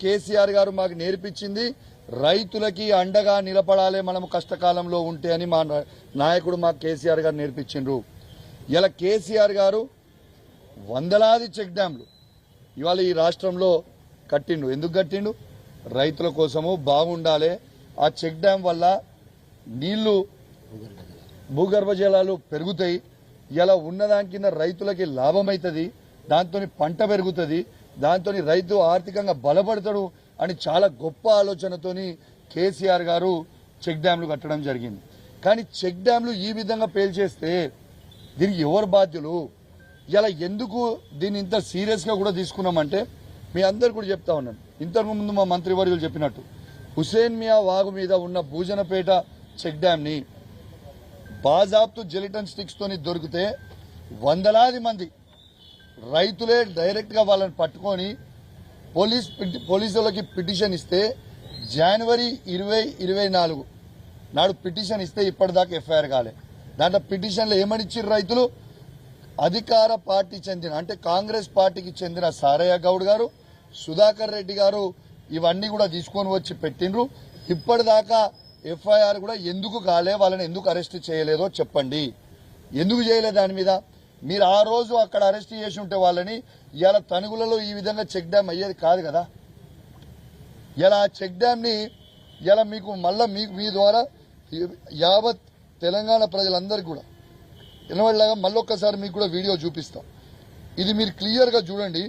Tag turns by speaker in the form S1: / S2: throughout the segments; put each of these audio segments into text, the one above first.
S1: కేసీఆర్ గారు మాకు నేర్పించింది రైతులకి అండగా నిలబడాలి మనం కష్టకాలంలో ఉంటే అని మా నాయకుడు మాకు కేసీఆర్ గారు నేర్పించిండ్రు. ఇలా కేసీఆర్ గారు వందలాది చెక్ డ్యాంలు ఇవాళ ఈ రాష్ట్రంలో కట్టిండు. ఎందుకు కట్టిండు? రైతుల కోసము బాగుండాలి. ఆ చెక్ డ్యాం వల్ల నీళ్లు భూగర్భ జలాలు పెరుగుతాయి. ఇలా ఉన్నదాని కింద రైతులకి లాభమవుతుంది, దాంతో పంట పెరుగుతుంది, దాంతో రైతు ఆర్థికంగా బలపడతాడు అని చాలా గొప్ప ఆలోచనతోని కేసీఆర్ గారు చెక్ డ్యాంలు కట్టడం జరిగింది. కానీ చెక్ డ్యాంలు ఈ విధంగా పేల్చేస్తే దీనికి ఎవరు బాధ్యులు? ఇలా ఎందుకు దీన్ని ఇంత సీరియస్గా కూడా తీసుకున్నామంటే మీ అందరు కూడా చెప్తా ఉన్నాను. ఇంతకుముందు మా మంత్రివర్యులు చెప్పినట్టు హుసేన్ మియా వాగు మీద ఉన్న భూజనపేట చెక్ డ్యాంని బాజాబ్తు జెలిటన్ స్టిక్స్ తోని దొరికితే వందలాది మంది రైతులే డైరెక్ట్గా వాళ్ళని పట్టుకొని పోలీసులకి పిటిషన్ ఇస్తే జనవరి 2024 నాడు పిటిషన్ ఇస్తే ఇప్పటిదాకా ఎఫ్ఐఆర్ కాలే. దాంట్లో పిటిషన్లో ఏమని ఇచ్చారు రైతులు? అధికార పార్టీ చెందిన అంటే కాంగ్రెస్ పార్టీకి చెందిన సారయ్య గౌడ్ గారు, సుధాకర్ రెడ్డి గారు ఇవన్నీ కూడా తీసుకొని వచ్చి పెట్టిండ్రు. ఇప్పటిదాకా ఎఫ్ఐఆర్ కూడా ఎందుకు కాలే, వాళ్ళని ఎందుకు అరెస్ట్ చేయలేదో చెప్పండి. ఎందుకు చేయలేదు దాని మీద? మీరు ఆ రోజు అక్కడ అరెస్ట్ చేసి ఉంటే వాళ్ళని ఇలా తణుగులలో ఈ విధంగా చెక్ డ్యామ్ అయ్యేది కాదు కదా. ఇలా చెక్ డ్యామ్ని ఇలా మీకు మళ్ళా మీ ద్వారా యావత్ తెలంగాణ ప్రజలందరికీ కూడా వినవడలాగా మళ్ళొక్కసారి మీకు కూడా వీడియో చూపిస్తాం. ఇది మీరు క్లియర్గా చూడండి.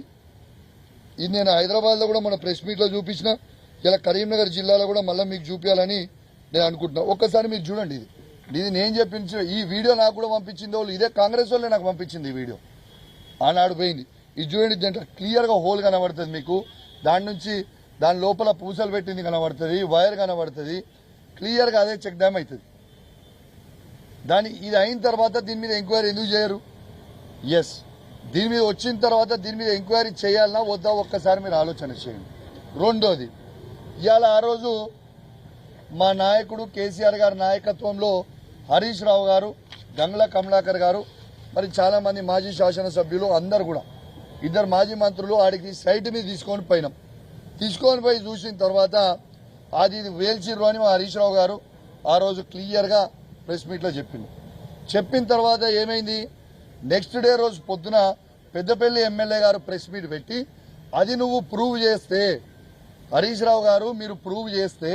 S1: ఇది నేను హైదరాబాద్లో కూడా మన ప్రెస్ మీట్లో చూపించిన, ఇలా కరీంనగర్ జిల్లాలో కూడా మళ్ళీ మీకు చూపించాలని నేను అనుకుంటున్నా. ఒక్కసారి మీరు చూడండి. ఇది నేను చెప్పించిన ఈ వీడియో నాకు కూడా పంపించింది వాళ్ళు, ఇదే కాంగ్రెస్ వాళ్ళే నాకు పంపించింది ఈ వీడియో. ఆనాడు పోయింది. ఇది చూడండి, దీంట్లో క్లియర్గా హోల్ కనబడుతుంది మీకు. దాని లోపల పూసలు పెట్టింది కనబడుతుంది, వైర్ కనబడుతుంది. క్లియర్గా అదే చెక్ డ్యామ్ అవుతుంది. ఇది అయిన తర్వాత దీని మీద ఎంక్వైరీ ఎందుకు చేయరు? ఎస్, దీని మీద వచ్చిన తర్వాత దీని మీద ఎంక్వైరీ చేయాలన్నా వద్దా ఒక్కసారి మీరు ఆలోచన చేయండి. రెండోది, ఇవాళ ఆ రోజు మా నాయకుడు కేసీఆర్ గారి నాయకత్వంలో హరీష్ రావు గారు, గంగ్ల కమలాకర్ గారు, మరి చాలామంది మాజీ శాసనసభ్యులు అందరు కూడా, ఇద్దరు మాజీ మంత్రులు ఆడికి సైట్ మీద తీసుకొని పోయి చూసిన తర్వాత అది వేల్చిర్రు అని మా హరీష్ రావు గారు ఆ రోజు క్లియర్గా ప్రెస్ మీట్లో చెప్పిన తర్వాత ఏమైంది? నెక్స్ట్ డే రోజు పొద్దున పెద్దపల్లి ఎమ్మెల్యే గారు ప్రెస్ మీట్ పెట్టి అది నువ్వు ప్రూవ్ చేస్తే, హరీష్ రావు గారు మీరు ప్రూవ్ చేస్తే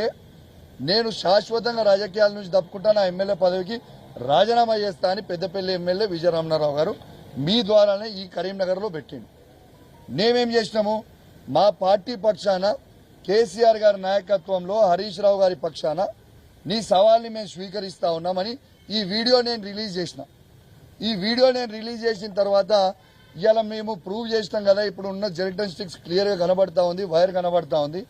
S1: నేను శాశ్వతంగా రాజకీయాల నుంచి తప్పుకుంటా, నా ఎమ్మెల్యే పదవికి రాజీనామా చేస్తా అని పెద్దపల్లి ఎమ్మెల్యే విజయరామనారావు గారు మీ ద్వారానే ఈ కరీంనగర్లో పెట్టిండు. మేమేం చేసినాము? మా పార్టీ పక్షాన కేసీఆర్ గారి నాయకత్వంలో హరీష్ రావు గారి పక్షాన నీ సవాల్ని మేము స్వీకరిస్తా ఉన్నామని ఈ వీడియో నేను రిలీజ్ చేసిన. ఈ వీడియో నేను రిలీజ్ చేసిన తర్వాత ఇవాళ మేము ప్రూవ్ చేసినాం కదా, ఇప్పుడు ఉన్న జెలిటన్ స్టిక్స్ క్లియర్గా కనబడతా ఉంది, వైర్ కనబడతా ఉంది.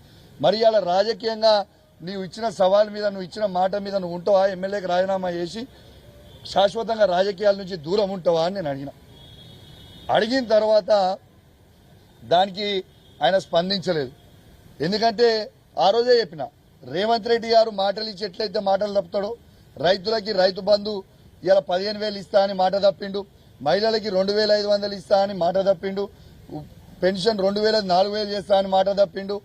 S1: మరి ఇవాళ రాజకీయంగా నీవు ఇచ్చిన సవాల్ మీద, నువ్వు ఇచ్చిన మాట మీద నువ్వు ఉంటావా? ఎమ్మెల్యేకి రాజీనామా చేసి శాశ్వతంగా రాజకీయాల నుంచి దూరం ఉంటావా అని నేను అడిగిన తర్వాత దానికి ఆయన స్పందించలేదు. ఎందుకంటే ఆ రోజే చెప్పిన, రేవంత్ రెడ్డి గారు మాటలు ఇచ్చి ఎట్లయితే మాటలు తప్పుతాడో, రైతులకి రైతు బంధు ఇలా 15,000 ఇస్తా అని మాట తప్పిండు, మహిళలకి 2,500 ఇస్తా అని మాట తప్పిండు, పెన్షన్ 2,000 4,000 చేస్తా అని మాట తప్పిండు,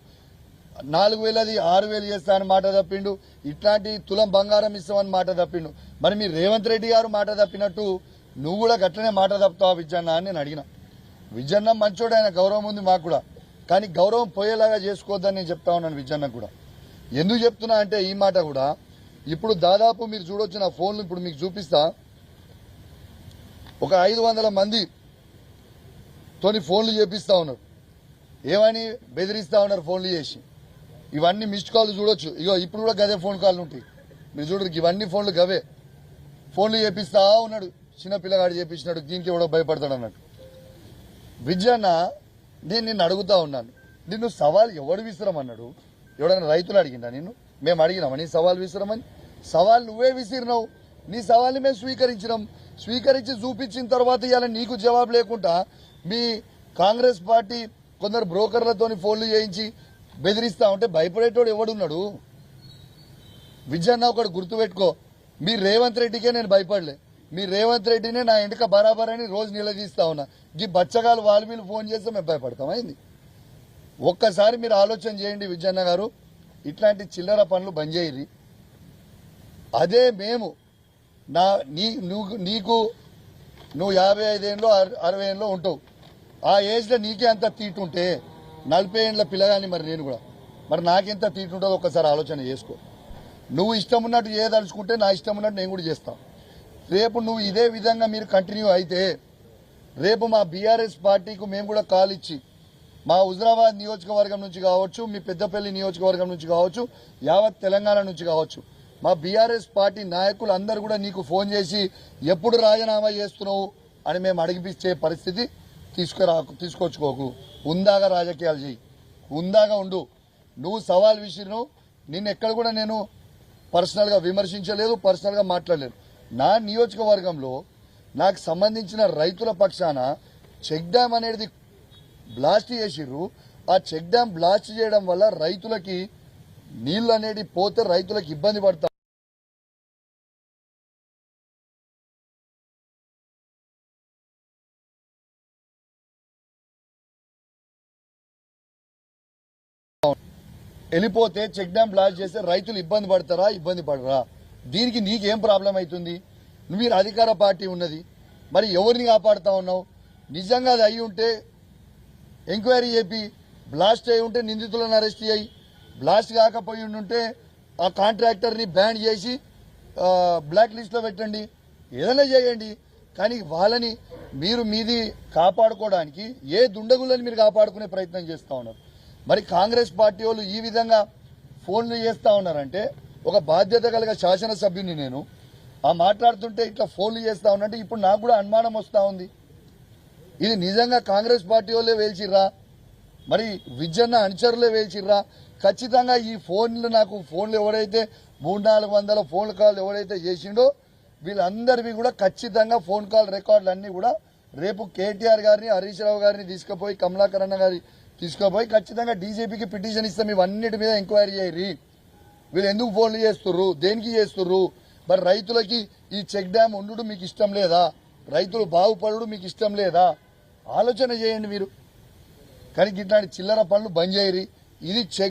S1: 4,000 6,000 చేస్తా అని మాట తప్పిండు, ఇట్లాంటి తులం బంగారం ఇస్తామని మాట తప్పిండు. మరి మీరు రేవంత్ రెడ్డి గారు మాట తప్పినట్టు నువ్వు కూడా గట్లనే మాట తప్పుతావా విజయన్న అని నేను అడిగిన. విజయన్న మంచోడు, ఆయన గౌరవం ఉంది మాకు కూడా, కానీ గౌరవం పోయేలాగా చేసుకోవద్దని నేను చెప్తా ఉన్నాను విజయన్నకు కూడా. ఎందుకు చెప్తున్నా అంటే ఈ మాట కూడా ఇప్పుడు దాదాపు మీరు చూడొచ్చు, నా ఫోన్లు ఇప్పుడు మీకు చూపిస్తా, ఒక 500 మంది తోని ఫోన్లు చేపిస్తా ఉన్నారు. ఏమని బెదిరిస్తా ఉన్నారు ఫోన్లు చేసి. ఇవన్నీ మిస్డ్ కాల్ చూడొచ్చు. ఇగో ఇప్పుడు కూడా గదే ఫోన్ కాల్ ఉంటాయి, మీరు చూడరు. ఇవన్నీ ఫోన్లు గవే. ఫోన్లు చేపిస్తా ఉన్నాడు, చిన్న పిల్లగాడు చేపించినాడు, దీనికి ఎవడో భయపడతాడు అన్నట్టు. విజయన్న, నేను నిన్ను అడుగుతా ఉన్నాను, నిన్ను సవాల్ ఎవడు విసిరమన్నాడు? ఎవడైనా రైతులు అడిగిందా నిన్ను? మేము అడిగినామా నీ సవాల్ విసిరమని? సవాల్ నువ్వే విసిరినావు. నీ సవాల్ని మేము స్వీకరించి చూపించిన తర్వాత ఇవాళ నీకు జవాబు లేకుండా మీ కాంగ్రెస్ పార్టీ కొందరు బ్రోకర్లతోని ఫోన్లు చేయించి బెదిరిస్తా ఉంటే భయపడేటోడు ఎవడున్నాడు? విజయన్న, ఒకటి గుర్తుపెట్టుకో, మీ రేవంత్ రెడ్డికే నేను భయపడలే. మీ రేవంత్ రెడ్డినే నా ఇంటికి బరాబర్ అని రోజు నిలదీస్తా ఉన్నా. ఈ బచ్చగాలు వాళ్ళు వీళ్ళు ఫోన్ చేస్తే మేము భయపడతాం. అయింది ఒక్కసారి మీరు ఆలోచన చేయండి విజయన్న గారు, ఇట్లాంటి చిల్లర పనులు బంద్ చేయరి. అదే మేము నీకు నువ్వు 55 ఏళ్ళలో 60 ఏళ్ళలో ఉంటావు. ఆ ఏజ్లో నీకే అంత తీటుంటే 40 ఏళ్ళ పిల్లగాని మరి నేను కూడా మరి నాకెంత తీటుంటుందో ఒక్కసారి ఆలోచన చేసుకో. నువ్వు ఇష్టం ఉన్నట్టు చేయదలుచుకుంటే నా ఇష్టం ఉన్నట్టు నేను కూడా చేస్తాను. రేపు నువ్వు ఇదే విధంగా మీరు కంటిన్యూ అయితే రేపు మా బీఆర్ఎస్ పార్టీకి మేము కూడా కాల్ ఇచ్చి మా హుజరాబాద్ నియోజకవర్గం నుంచి కావచ్చు, మీ పెద్దపల్లి నియోజకవర్గం నుంచి కావచ్చు, యావత్ తెలంగాణ నుంచి కావచ్చు, మా బీఆర్ఎస్ పార్టీ నాయకులు అందరూ కూడా నీకు ఫోన్ చేసి ఎప్పుడు రాజీనామా చేస్తున్నావు అని మేము అడిగిపించే పరిస్థితి తీసుకొచ్చుకోకు. ఉందాగా రాజకీయాలు చేయి, ఉందాగా ఉండు. నువ్వు సవాల్ విసిరినావు, నిన్ను ఎక్కడ కూడా నేను పర్సనల్గా విమర్శించలేదు, పర్సనల్గా మాట్లాడలేదు. నా నియోజకవర్గంలో నాకు సంబంధించిన రైతుల పక్షాన చెక్ డ్యామ్ అనేది బ్లాస్ట్ చేసిర్రు. ఆ చెక్ డ్యామ్ బ్లాస్ట్ చేయడం వల్ల రైతులకి నీళ్లు అనేది పోతే రైతులకు ఇబ్బంది పడతారు. వెళ్ళిపోతే చెక్ డ్యామ్ బ్లాస్ట్ చేస్తే రైతులు ఇబ్బంది పడతారా, ఇబ్బంది పడరా? దీనికి నీకేం ప్రాబ్లం అవుతుంది? మీరు అధికార పార్టీ ఉన్నది, మరి ఎవరిని కాపాడుతా ఉన్నావు? నిజంగా అది అయి ఉంటే ఎంక్వైరీ చేపి, బ్లాస్ట్ అయి ఉంటే నిందితులను అరెస్ట్ చేయి, బ్లాస్ట్ కాకపోయి ఉంటే ఆ కాంట్రాక్టర్ని బ్యాన్ చేసి బ్లాక్ లిస్ట్లో పెట్టండి, ఏదైనా చేయండి. కానీ వాళ్ళని మీది కాపాడుకోవడానికి ఏ దుండగులని మీరు కాపాడుకునే ప్రయత్నం చేస్తూ ఉన్నారు. మరి కాంగ్రెస్ పార్టీ వాళ్ళు ఈ విధంగా ఫోన్లు చేస్తూ ఉన్నారంటే, ఒక బాధ్యత కలిగిన శాసనసభ్యుని నేను ఆ మాట్లాడుతుంటే ఇట్లా ఫోన్లు చేస్తా ఉన్నట్టు ఇప్పుడు నాకు కూడా అనుమానం వస్తూ ఉంది. ఇది నిజంగా కాంగ్రెస్ పార్టీ వాళ్ళే వేల్చిర్రా, మరి విజయన్న అనుచరులే వేల్చిర్రా? ఖచ్చితంగా ఈ నాకు ఫోన్లు ఎవరైతే 300-400 ఫోన్ కాల్ ఎవరైతే చేసిండో వీళ్ళందరివి కూడా ఖచ్చితంగా ఫోన్ కాల్ రికార్డులు అన్నీ కూడా రేపు కేటీఆర్ గారిని, హరీష్ రావు గారిని తీసుకుపోయి, కమలాకర్ అన్న గారి తీసుకుపోయి ఖచ్చితంగా డీజీపీకి పిటిషన్ ఇస్తాం. ఇవన్నిటి మీద ఎంక్వైరీ చేయరి. వీళ్ళు ఎందుకు ఫోన్లు చేస్తుర్రు, దేనికి చేస్తుర్రు? మరి రైతులకి ఈ చెక్ డ్యామ్ ఉండు మీకు ఇష్టం లేదా? రైతులు బాగుపడు మీకు ఇష్టం లేదా? ఆలోచన చేయండి మీరు. కానీ ఇట్లాంటి చిల్లర పనులు బంద్ చేయరి. ఇది చెక్